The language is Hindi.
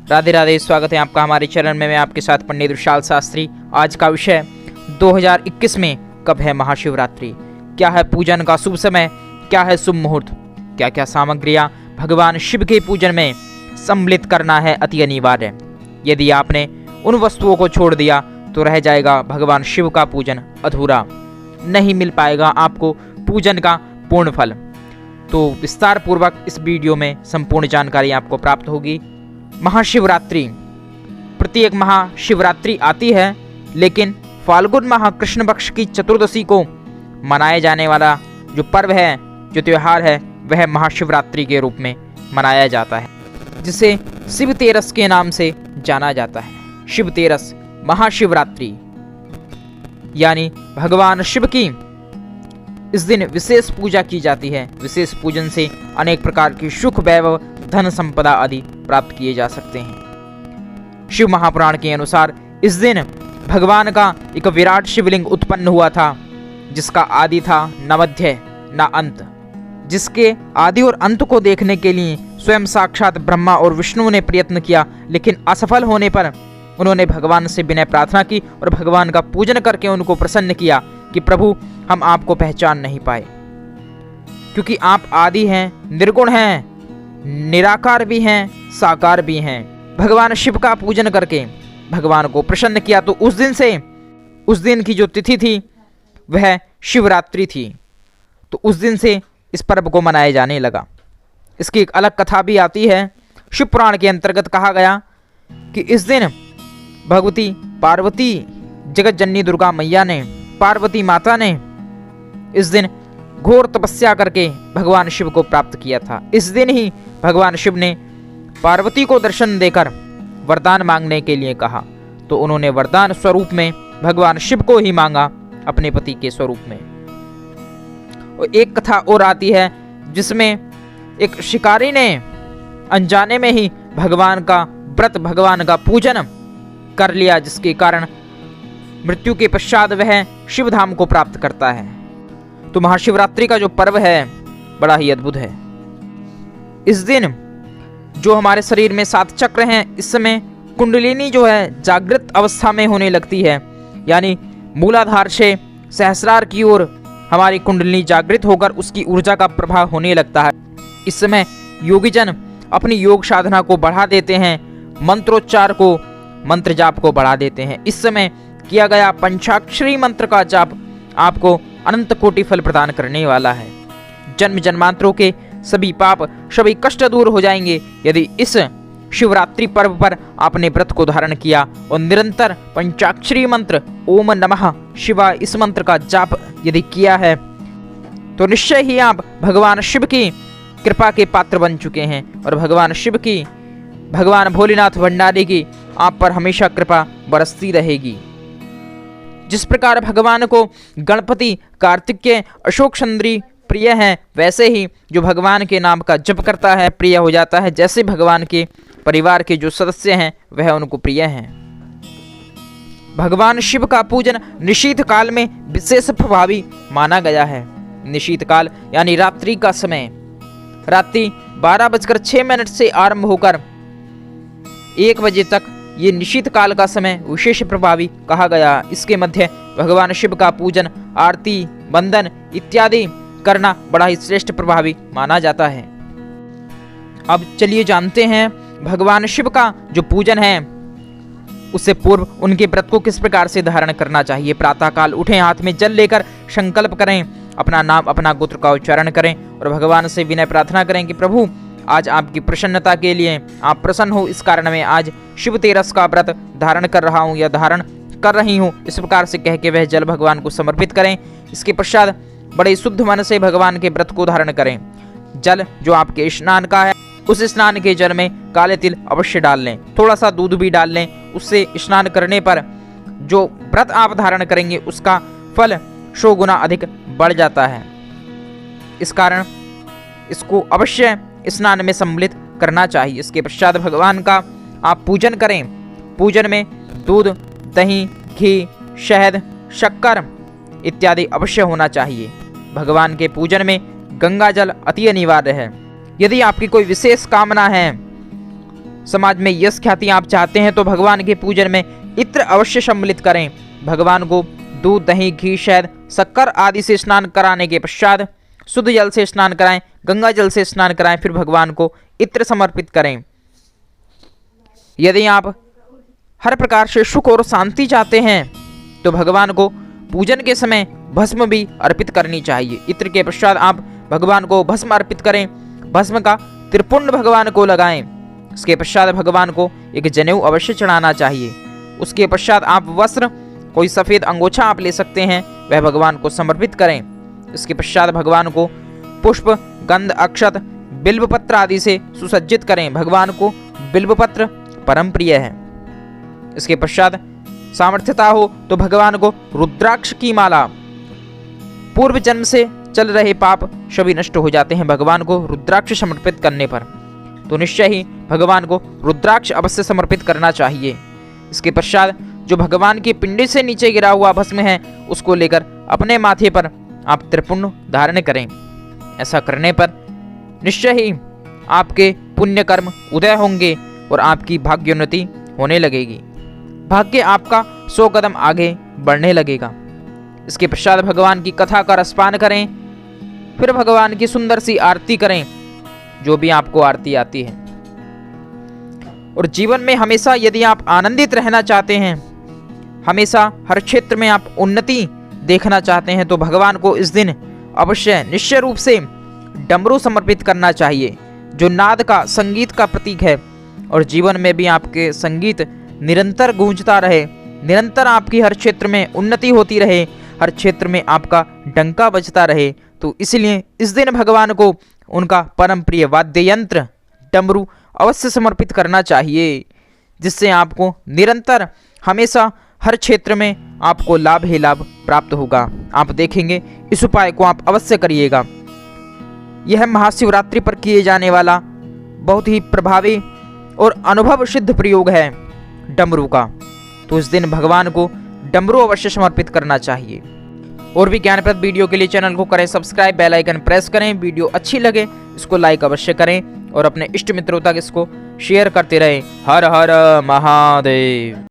राधे राधे, स्वागत है आपका हमारे चैनल में। मैं आपके साथ पंडित विशाल शास्त्री। आज का विषय 2021 में कब है महाशिवरात्रि, क्या है पूजन का शुभ समय, क्या है शुभ मुहूर्त, क्या क्या सामग्रियां भगवान शिव के पूजन में सम्मिलित करना है अति अनिवार्य। यदि आपने उन वस्तुओं को छोड़ दिया तो रह जाएगा भगवान शिव का पूजन अधूरा, नहीं मिल पाएगा आपको पूजन का पूर्ण फल। तो विस्तार पूर्वक इस वीडियो में संपूर्ण जानकारी आपको प्राप्त होगी। महाशिवरात्रि, प्रत्येक महाशिवरात्रि आती है, लेकिन फाल्गुन माह कृष्ण पक्ष की चतुर्दशी को मनाए जाने वाला जो पर्व है, जो त्यौहार है, वह महाशिवरात्रि के रूप में मनाया जाता है, जिसे शिव तेरस के नाम से जाना जाता है। शिव तेरस महाशिवरात्रि यानी भगवान शिव की इस दिन विशेष पूजा की जाती है। विशेष पूजन से अनेक प्रकार की सुख, वैभव, धन संपदा आदि प्राप्त किए जा सकते हैं। शिव महापुराण के अनुसार इस दिन भगवान का एक विराट शिवलिंग उत्पन्न हुआ था, जिसका आदि था न मध्य न अंत, जिसके आदि और अंत को देखने के लिए स्वयं साक्षात ब्रह्मा और विष्णु ने प्रयत्न किया, लेकिन असफल होने पर उन्होंने भगवान से विनय प्रार्थना की और भगवान का पूजन करके उनको प्रसन्न किया कि प्रभु, हम आपको पहचान नहीं पाए, क्योंकि आप आदि हैं, निर्गुण हैं, निराकार भी हैं, साकार भी हैं। भगवान शिव का पूजन करके भगवान को प्रसन्न किया, तो उस दिन की जो तिथि थी वह शिवरात्रि थी। तो उस दिन से इस पर्व को मनाया जाने लगा। इसकी एक अलग कथा भी आती है। शिव पुराण के अंतर्गत कहा गया कि इस दिन भगवती पार्वती, जगत जननी दुर्गा मैया ने, पार्वती माता ने इस दिन घोर तपस्या करके भगवान शिव को प्राप्त किया था। इस दिन ही भगवान शिव ने पार्वती को दर्शन देकर वरदान मांगने के लिए कहा, तो उन्होंने वरदान स्वरूप में भगवान शिव को ही मांगा, अपने पति के स्वरूप में। और एक कथा और आती है, जिसमें एक शिकारी ने अनजाने में ही भगवान का व्रत, भगवान का पूजन कर लिया, जिसके कारण मृत्यु के पश्चात वह शिवधाम को प्राप्त करता है। तो महाशिवरात्रि का जो पर्व है बड़ा ही अद्भुत है। इस दिन जो हमारे शरीर में 7 चक्र हैं, इस समय कुंडलिनी जो है जागृत अवस्था में होने लगती है, यानी मूलाधार से सहस्रार की ओर हमारी कुंडलिनी जागृत होकर उसकी ऊर्जा का प्रभाव होने लगता है। इस समय योगीजन अपनी योग साधना को बढ़ा देते हैं, मंत्रोच्चार को, मंत्र जाप को बढ़ा देते हैं। इस समय किया गया पंचाक्षरी मंत्र का जाप आपको अनंत कोटि फल प्रदान करने वाला है। जन्म जन्मांतरों के सभी पाप, सभी कष्ट दूर हो जाएंगे यदि इस शिवरात्रि पर्व पर आपने व्रत को धारण किया और निरंतर पंचाक्षरी मंत्र ओम नमः शिवाय, इस मंत्र का जाप यदि किया है, तो निश्चय ही आप भगवान शिव की कृपा के पात्र बन चुके हैं और भगवान शिव की, भगवान भोलेनाथ भंडारी की आप पर हमेशा कृपा बरसती रहेगी। जिस प्रकार भगवान को गणपति, कार्तिकेय, अशोक सुंदरी प्रिय हैं, वैसे ही जो भगवान के नाम का जप करता है प्रिय हो जाता है। जैसे भगवान के परिवार के जो सदस्य हैं वह उनको प्रिय हैं। भगवान शिव का पूजन निशीथ काल में विशेष प्रभावी माना गया है। निशीथ काल यानी रात्रि का समय, रात्रि 12:06 से आरंभ होकर 1 बजे तक ये निशीथ काल का समय विशेष प्रभावी कहा गया। इसके मध्य भगवान शिव का पूजन, आरती, वंदन इत्यादि करना बड़ा ही श्रेष्ठ प्रभावी माना जाता है। अब चलिए जानते हैं भगवान शिव का जो पूजन है, उससे पूर्व उनके व्रत को किस प्रकार से धारण करना चाहिए। प्रातःकाल उठें, हाथ में जल लेकर संकल्प करें, अपना नाम, अपना गोत्र का उच्चारण करें और भगवान से विनय प्रार्थना करें कि प्रभु, आज आपकी प्रसन्नता के लिए आप प्रसन्न हो, इस कारण मैं आज शिव तेरस का व्रत धारण कर रहा हूँ या धारण कर रही हूँ। इस प्रकार से कह के वह जल भगवान को समर्पित करें। इसके पश्चात बड़े शुद्ध मन से भगवान के व्रत को धारण करें। जल जो आपके स्नान का है, उस स्नान के जल में काले तिल अवश्य डाल लें, थोड़ा सा दूध भी डाल लें। उससे स्नान करने पर जो व्रत आप धारण करेंगे उसका फल 100 गुना अधिक बढ़ जाता है। इस कारण इसको अवश्य स्नान में सम्मिलित करना चाहिए। इसके पश्चात भगवान का आप पूजन करें। पूजन में दूध, दही, घी, शहद, शक्कर इत्यादि अवश्य होना चाहिए। भगवान के पूजन में गंगा जल अति अनिवार्य है। यदि आपकी कोई विशेष कामना है समाज में यश ख्याति आप चाहते हैं तो भगवान के पूजन में इत्र अवश्य सम्मिलित करें। भगवान को दूध, दही, घी, शहद, शक्कर आदि से स्नान कराने के पश्चात शुद्ध जल से स्नान कराएं, गंगा जल से स्नान कराएं, फिर भगवान को इत्र समर्पित करें। यदि आप हर प्रकार से सुख और शांति चाहते हैं तो भगवान को पूजन के समय भस्म भी अर्पित करनी चाहिए। इत्र के पश्चात आप भगवान को भस्म अर्पित करें। भस्म का त्रिपुंड भगवान को लगाएं। इसके पश्चात भगवान को एक जनेऊ अवश्य चढ़ाना चाहिए। उसके पश्चात आप वस्त्र, कोई सफ़ेद अंगोछा आप ले सकते हैं, वह भगवान को समर्पित करें। इसके पश्चात भगवान को पुष्प, गंध, अक्षत, बिल्वपत्र आदि से सुसज्जित करें। भगवान को बिल्वपत्र परम प्रिय है। इसके पश्चात सामर्थ्यता हो तो भगवान को रुद्राक्ष की माला, पूर्व जन्म से चल रहे पाप सभी नष्ट हो जाते हैं भगवान को रुद्राक्ष समर्पित करने पर, तो निश्चय ही भगवान को रुद्राक्ष अवश्य समर्पित करना चाहिए। इसके पश्चात जो भगवान की पिंडी से नीचे गिरा हुआ भस्म है उसको लेकर अपने माथे पर आप त्रिपुंड धारण करें। ऐसा करने पर निश्चय ही आपके पुण्य कर्म उदय होंगे और आपकी भाग्योन्नति होने लगेगी। भाग्य आपका 100 कदम आगे बढ़ने लगेगा। इसके पश्चात भगवान की कथा का रसपान करें, फिर भगवान की सुंदर सी आरती करें, जो भी आपको आरती आती है। और जीवन में हमेशा यदि आप आनंदित रहना चाहते हैं, हमेशा हर क्षेत्र में आप उन्नति देखना चाहते हैं, तो भगवान को इस दिन अवश्य निश्चय रूप से डमरू समर्पित करना चाहिए, जो नाद का, संगीत का प्रतीक है। और जीवन में भी आपके संगीत निरंतर गूंजता रहे, निरंतर आपकी हर क्षेत्र में उन्नति होती रहे, हर क्षेत्र में आपका डंका बजता रहे। तो इसलिए इस दिन भगवान को उनका परम प्रिय वाद्य यंत्र डमरू अवश्य समर्पित करना चाहिए, जिससे आपको निरंतर हमेशा हर क्षेत्र में आपको लाभ ही लाभ प्राप्त होगा। आप देखेंगे, इस उपाय को आप अवश्य करिएगा। यह महाशिवरात्रि पर किए जाने वाला बहुत ही प्रभावी और अनुभव सिद्ध प्रयोग है डमरू का, तो इस दिन भगवान को डमरू अवश्य समर्पित करना चाहिए। और भी ज्ञानप्रद वीडियो के लिए चैनल को करें सब्सक्राइब, बेल आइकन प्रेस करें। वीडियो अच्छी लगे इसको लाइक अवश्य करें और अपने इष्ट मित्रों तक इसको शेयर करते रहें। हर हर महादेव।